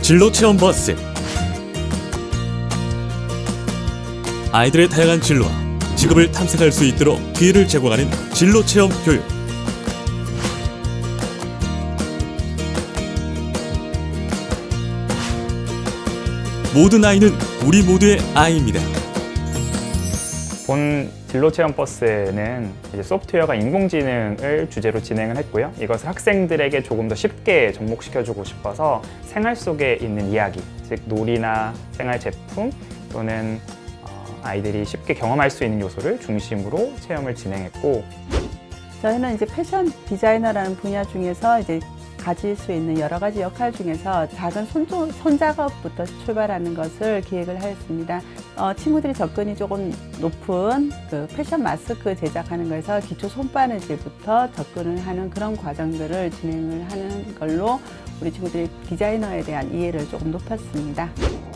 진로 체험 버스. 아이들의 다양한 진로와 직업을 탐색할 수 있도록 기회를 제공하는 진로 체험 교육. 모든 아이는 우리 모두의 아이입니다. 본 진로 체험 버스에는 이제 소프트웨어가 인공지능을 주제로 진행을 했고요. 이것을 학생들에게 조금 더 쉽게 접목시켜주고 싶어서 생활 속에 있는 이야기, 즉 놀이나 생활 제품 또는 아이들이 쉽게 경험할 수 있는 요소를 중심으로 체험을 진행했고, 저희는 이제 패션 디자이너라는 분야 중에서 이제 가질 수 있는 여러 가지 역할 중에서 작은 손작업부터 출발하는 것을 기획을 하였습니다. 친구들이 접근이 조금 높은 그 패션 마스크 제작하는 거에서 기초 손바느질부터 접근을 하는 그런 과정들을 진행을 하는 걸로 우리 친구들이 디자이너에 대한 이해를 조금 높였습니다.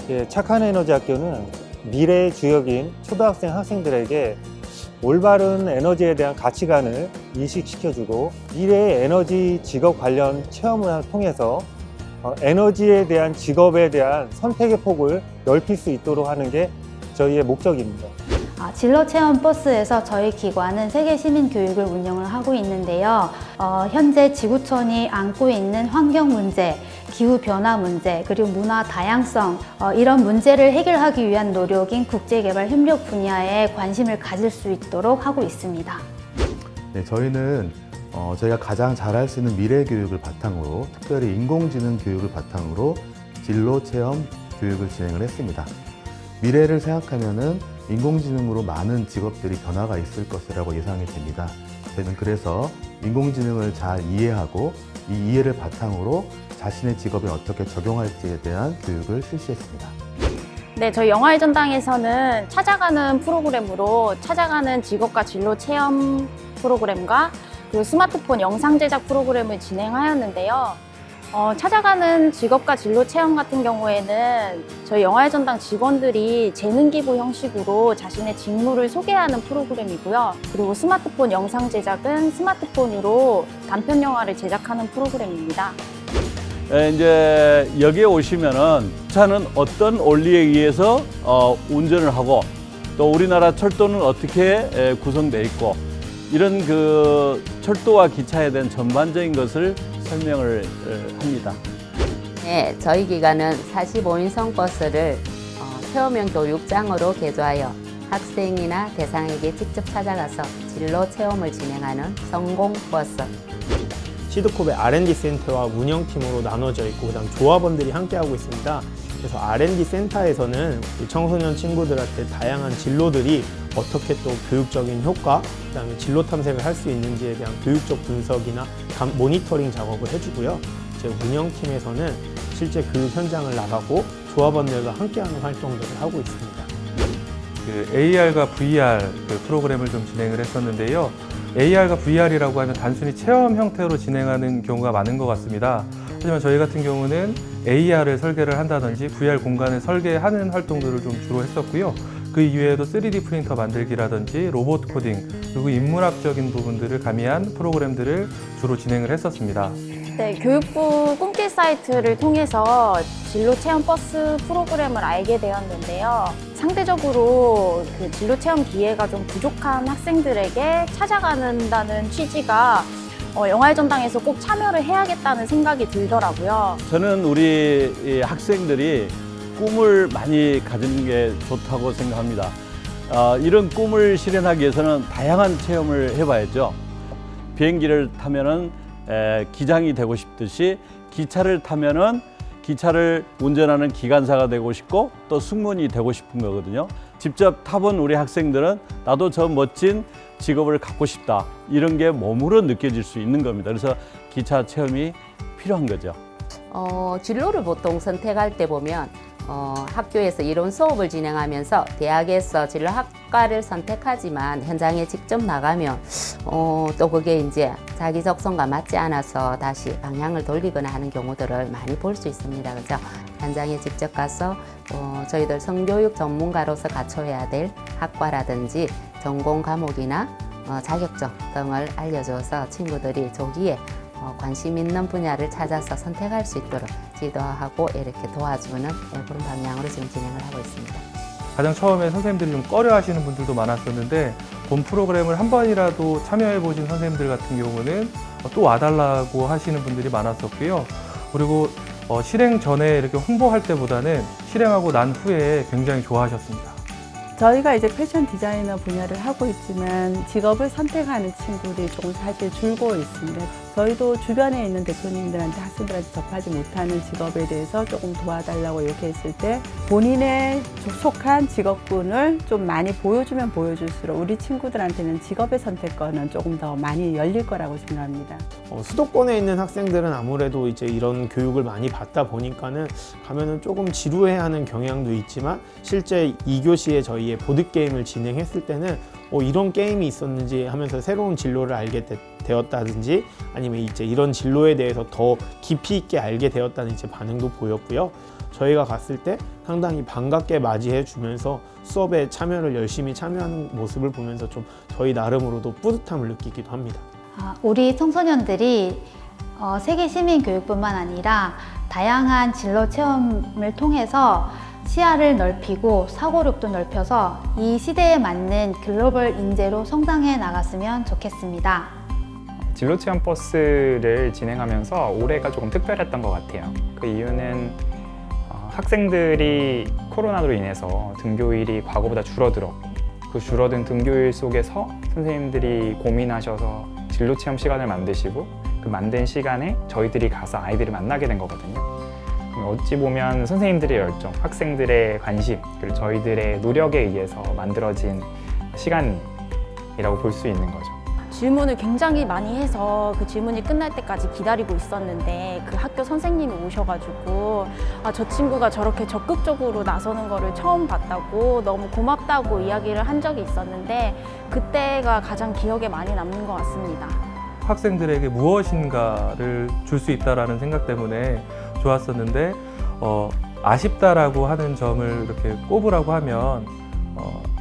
예, 착한 에너지 학교는 미래의 주역인 초등학생 학생들에게 올바른 에너지에 대한 가치관을 인식시켜주고 미래의 에너지 직업 관련 체험을 통해서 에너지에 대한 직업에 대한 선택의 폭을 넓힐 수 있도록 하는 게 저희의 목적입니다. 진로 체험 버스에서 저희 기관은 세계 시민 교육을 운영을 하고 있는데요. 현재 지구촌이 안고 있는 환경 문제, 기후 변화 문제, 그리고 문화 다양성 이런 문제를 해결하기 위한 노력인 국제개발 협력 분야에 관심을 가질 수 있도록 하고 있습니다. 네, 저희는 저희가 가장 잘할 수 있는 미래 교육을 바탕으로, 특별히 인공지능 교육을 바탕으로 진로 체험 교육을 진행을 했습니다. 미래를 생각하면은 인공지능으로 많은 직업들이 변화가 있을 것이라고 예상이 됩니다. 저희는 그래서 인공지능을 잘 이해하고 이 이해를 바탕으로 자신의 직업에 어떻게 적용할지에 대한 교육을 실시했습니다. 네, 저희 영화의 전당에서는 찾아가는 프로그램으로 찾아가는 직업과 진로 체험 프로그램과 그리고 스마트폰 영상 제작 프로그램을 진행하였는데요. 찾아가는 직업과 진로 체험 같은 경우에는 저희 영화의 전당 직원들이 재능 기부 형식으로 자신의 직무를 소개하는 프로그램이고요. 그리고 스마트폰 영상 제작은 스마트폰으로 단편 영화를 제작하는 프로그램입니다. 이제 여기에 오시면은 차는 어떤 원리에 의해서 운전을 하고 또 우리나라 철도는 어떻게 구성되어 있고 이런 그 철도와 기차에 대한 전반적인 것을 설명을 합니다. 네, 저희 기관은 45인승 버스를 체험형 교육장으로 개조하여 학생이나 대상에게 직접 찾아가서 진로 체험을 진행하는 성공 버스. 시드콥의 R&D 센터와 운영팀으로 나눠져 있고 그다음 조합원들이 함께하고 있습니다. 그래서 R&D 센터에서는 청소년 친구들한테 다양한 진로들이 어떻게 또 교육적인 효과, 그다음에 진로 탐색을 할 수 있는지에 대한 교육적 분석이나 모니터링 작업을 해주고요. 제 운영팀에서는 실제 그 현장을 나가고 조합원들과 함께하는 활동들을 하고 있습니다. AR과 VR 프로그램을 좀 진행을 했었는데요. AR과 VR이라고 하면 단순히 체험 형태로 진행하는 경우가 많은 것 같습니다. 하지만 저희 같은 경우는 AR을 설계를 한다든지 VR 공간을 설계하는 활동들을 좀 주로 했었고요. 그 이외에도 3D 프린터 만들기라든지 로봇 코딩, 그리고 인문학적인 부분들을 가미한 프로그램들을 주로 진행을 했었습니다. 네, 교육부 꿈길 사이트를 통해서 진로 체험 버스 프로그램을 알게 되었는데요. 상대적으로 그 진로 체험 기회가 좀 부족한 학생들에게 찾아간다는 취지가 영화의 전당에서 꼭 참여를 해야겠다는 생각이 들더라고요. 저는 우리 학생들이 꿈을 많이 가지는 게 좋다고 생각합니다. 이런 꿈을 실현하기 위해서는 다양한 체험을 해봐야죠. 비행기를 타면은 기장이 되고 싶듯이 기차를 타면은 기차를 운전하는 기관사가 되고 싶고 또 승무원이 되고 싶은 거거든요. 직접 타본 우리 학생들은 나도 저 멋진 직업을 갖고 싶다, 이런 게 몸으로 느껴질 수 있는 겁니다. 그래서 기차 체험이 필요한 거죠. 진로를 보통 선택할 때 보면 학교에서 이론 수업을 진행하면서 대학에서 진로학과를 선택하지만 현장에 직접 나가면 또 그게 이제 자기 적성과 맞지 않아서 다시 방향을 돌리거나 하는 경우들을 많이 볼 수 있습니다. 그래서 현장에 직접 가서 저희들 성교육 전문가로서 갖춰야 될 학과라든지 전공 과목이나 자격증 등을 알려줘서 친구들이 조기에 관심 있는 분야를 찾아서 선택할 수 있도록 지도하고 이렇게 도와주는 그런 방향으로 지금 진행을 하고 있습니다. 가장 처음에 선생님들이 좀 꺼려 하시는 분들도 많았었는데 본 프로그램을 한 번이라도 참여해 보신 선생님들 같은 경우는 또 와달라고 하시는 분들이 많았었고요. 그리고 실행 전에 이렇게 홍보할 때보다는 실행하고 난 후에 굉장히 좋아하셨습니다. 저희가 이제 패션 디자이너 분야를 하고 있지만 직업을 선택하는 친구들이 조금 사실 줄고 있습니다. 저희도 주변에 있는 대표님들한테 학생들한테 접하지 못하는 직업에 대해서 조금 도와달라고 이렇게 했을 때 본인의 속한 직업군을 좀 많이 보여주면 보여줄수록 우리 친구들한테는 직업의 선택권은 조금 더 많이 열릴 거라고 생각합니다. 수도권에 있는 학생들은 아무래도 이제 이런 교육을 많이 받다 보니까는 가면은 조금 지루해하는 경향도 있지만 실제 2교시에 저희의 보드게임을 진행했을 때는 이런 게임이 있었는지 하면서 새로운 진로를 알게 되었다든지 아니면 이제 이런 진로에 대해서 더 깊이 있게 알게 되었다는 이제 반응도 보였고요. 저희가 갔을 때 상당히 반갑게 맞이해 주면서 수업에 참여를 열심히 참여하는 모습을 보면서 좀 저희 나름으로도 뿌듯함을 느끼기도 합니다. 우리 청소년들이 세계 시민 교육뿐만 아니라 다양한 진로 체험을 통해서 시야를 넓히고 사고력도 넓혀서 이 시대에 맞는 글로벌 인재로 성장해 나갔으면 좋겠습니다. 진로 체험 버스를 진행하면서 올해가 조금 특별했던 것 같아요. 그 이유는 학생들이 코로나로 인해서 등교일이 과거보다 줄어들었고 그 줄어든 등교일 속에서 선생님들이 고민하셔서 진로 체험 시간을 만드시고 그 만든 시간에 저희들이 가서 아이들을 만나게 된 거거든요. 어찌 보면 선생님들의 열정, 학생들의 관심, 그리고 저희들의 노력에 의해서 만들어진 시간이라고 볼 수 있는 거죠. 질문을 굉장히 많이 해서 그 질문이 끝날 때까지 기다리고 있었는데 그 학교 선생님이 오셔가지고 저 친구가 저렇게 적극적으로 나서는 거를 처음 봤다고 너무 고맙다고 이야기를 한 적이 있었는데 그때가 가장 기억에 많이 남는 것 같습니다. 학생들에게 무엇인가를 줄 수 있다라는 생각 때문에 좋았었는데 아쉽다라고 하는 점을 이렇게 꼽으라고 하면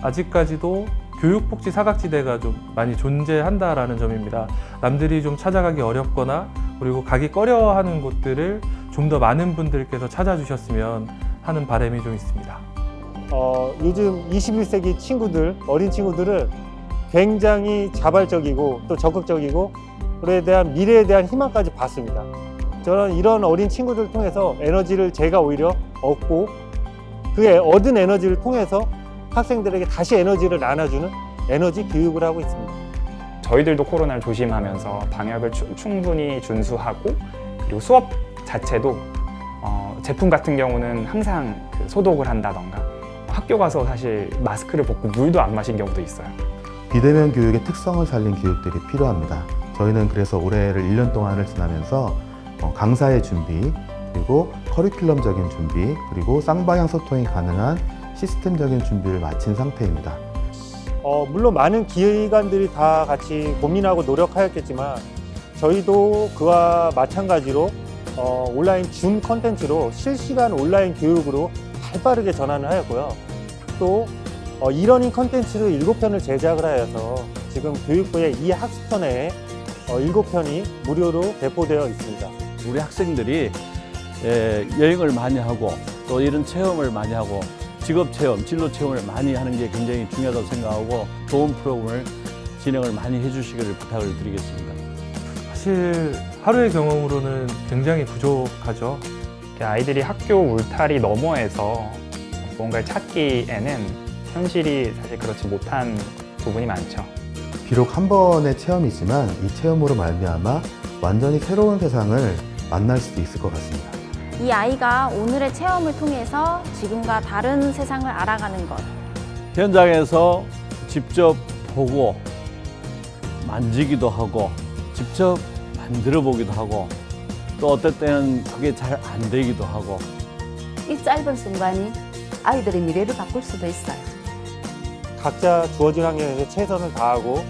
아직까지도 교육복지 사각지대가 좀 많이 존재한다라는 점입니다. 남들이 좀 찾아가기 어렵거나 그리고 가기 꺼려하는 곳들을 좀 더 많은 분들께서 찾아주셨으면 하는 바람이 좀 있습니다. 요즘 21세기 친구들, 어린 친구들은 굉장히 자발적이고 또 적극적이고 그에 대한 미래에 대한 희망까지 봤습니다. 저는 이런 어린 친구들을 통해서 에너지를 제가 오히려 얻고 그 얻은 에너지를 통해서 학생들에게 다시 에너지를 나눠주는 에너지 교육을 하고 있습니다. 저희들도 코로나를 조심하면서 방역을 충분히 준수하고 그리고 수업 자체도 제품 같은 경우는 항상 그 소독을 한다던가 학교 가서 사실 마스크를 벗고 물도 안 마신 경우도 있어요. 비대면 교육의 특성을 살린 교육들이 필요합니다. 저희는 그래서 올해를 1년 동안을 지나면서 강사의 준비, 그리고 커리큘럼적인 준비, 그리고 쌍방향 소통이 가능한 시스템적인 준비를 마친 상태입니다. 물론 많은 기관들이 다 같이 고민하고 노력하였겠지만 저희도 그와 마찬가지로 온라인 줌 컨텐츠로 실시간 온라인 교육으로 발빠르게 전환을 하였고요. 또 이러닝 컨텐츠를 7편을 제작을 하여서 지금 교육부의 이 학습편에 7편이 무료로 배포되어 있습니다. 우리 학생들이 여행을 많이 하고 또 이런 체험을 많이 하고 직업 체험, 진로 체험을 많이 하는 게 굉장히 중요하다고 생각하고 좋은 프로그램을 진행을 많이 해주시기를 부탁을 드리겠습니다. 사실 하루의 경험으로는 굉장히 부족하죠. 아이들이 학교 울타리 너머에서 뭔가를 찾기에는 현실이 사실 그렇지 못한 부분이 많죠. 비록 한 번의 체험이지만 이 체험으로 말미암아 완전히 새로운 세상을 만날 수도 있을 것 같습니다. 이 아이가 오늘의 체험을 통해서 지금과 다른 세상을 알아가는 것. 현장에서 직접 보고 만지기도 하고 직접 만들어 보기도 하고 또 어떨 때는 그게 잘 안 되기도 하고 이 짧은 순간이 아이들의 미래를 바꿀 수도 있어요. 각자 주어진 환경에서 최선을 다하고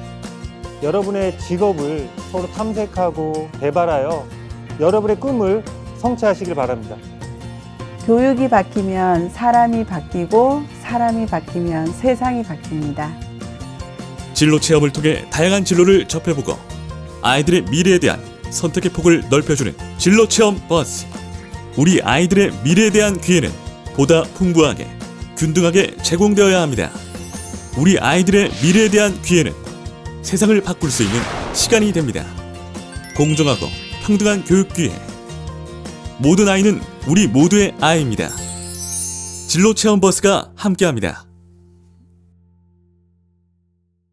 여러분의 직업을 서로 탐색하고 개발하여 여러분의 꿈을 성취하시길 바랍니다. 교육이 바뀌면 사람이 바뀌고 사람이 바뀌면 세상이 바뀝니다. 진로 체험을 통해 다양한 진로를 접해보고 아이들의 미래에 대한 선택의 폭을 넓혀주는 진로 체험 버스. 우리 아이들의 미래에 대한 기회는 보다 풍부하게, 균등하게 제공되어야 합니다. 우리 아이들의 미래에 대한 기회는 세상을 바꿀 수 있는 시간이 됩니다. 공정하고 평등한 교육 기회. 모든 아이는 우리 모두의 아이입니다. 진로 체험 버스가 함께합니다.